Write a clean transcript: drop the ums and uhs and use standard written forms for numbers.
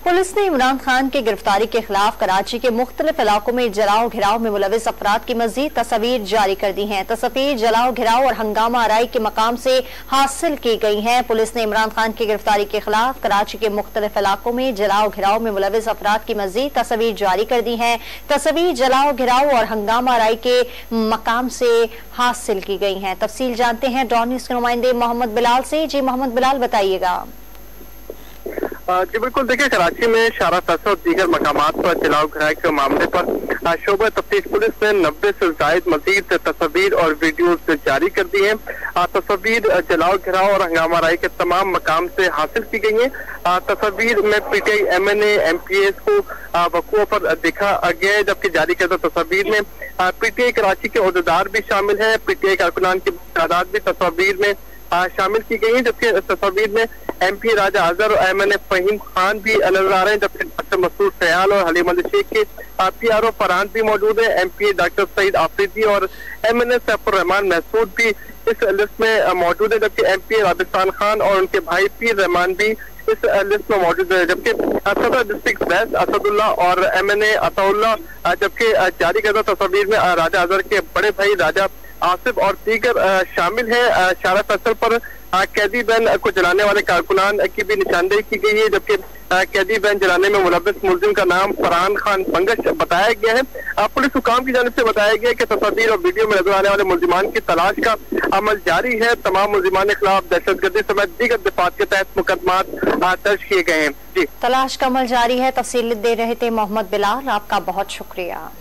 Police ने इमरान खान की गिरफ्तारी के खिलाफ कराची के मुख्तलिफ इलाकों में जलाओ घिराव में मुलविस अफराद की मजीद तस्वीर जारी कर दी हैं। तस्वीर जलाओ घिराव और हंगामा आराई के मकाम से हासिल की गई हैं। पुलिस ने इमरान खान की गिरफ्तारी के खिलाफ कराची के मुख्तलिफ इलाकों में जलाओ घिराव में मुलविस अफराद की मजीद तस्वीर जारी कर दी हैं। तस्वीर जलाओ घिराव और हंगामा आराई के मकाम से हासिल की गई हैं। तफसील जानते हैं डॉन न्यूज़ के नुमाइंदे मोहम्मद बिलाल से। जी मोहम्मद बिलाल, बताइएगा। जी बिल्कुल, देखिए कराची में शारा फैसल और दीगर मकामात पर जलाओ घिराव के मामले पर शोबा तफ्तीश पुलिस ने 90 से जायद मजीद तस्वीर और वीडियो जारी कर दी है। तस्वीर जलाओ घिराव और हंगामा राय के तमाम मकाम से हासिल की गई है। तस्वीर में PTI MNA MPS को वकूओं पर देखा गया है, जबकि जारी करदा तस्वीर में PTI कराची के अहदेदार भी शामिल है। PTI कारकुनान की तादाद भी तस्वीर में शामिल की गई है, जबकि तस्वीर में MP राजा अजहर और MNA फहीम खान भी नजर आ रहे हैं, जबकि डॉक्टर मसूद सयाल और हलीम अली शेख के PRO फरहान भी मौजूद है। MP डॉक्टर सईद आफरीदी और MNA सैफुर रहमान महसूद भी इस लिस्ट में मौजूद है, जबकि MP राबिस्तान खान और उनके भाई पीर रहमान भी इस लिस्ट में मौजूद है। जबकि सदर डिस्ट्रिक्ट वैस असदुल्ला और MNA अताउल्ला, जबकि जारी करदा तस्वीर में राजा अजहर के बड़े भाई राजा आसिफ और दीगर शामिल है। शारा फैसल पर कैदी बैन को जलाने वाले कारकुनान की भी निशानदेही की गई है, जबकि कैदी बैन जलाने में मुलविस मुलजिम का नाम फरहान खान बंगश बताया गया है। पुलिस हुकाम की जानिब से बताया गया कि तस्वीर और वीडियो में नजर आने वाले मुलजिमान की तलाश का अमल जारी है। तमाम मुलजिमान के खिलाफ दहशतगर्दी समेत दीगर दफात के तहत मुकदमात दर्ज किए गए हैं। जी, तलाश का अमल जारी है। तफसील दे रहे थे मोहम्मद बिलाल, आपका बहुत शुक्रिया।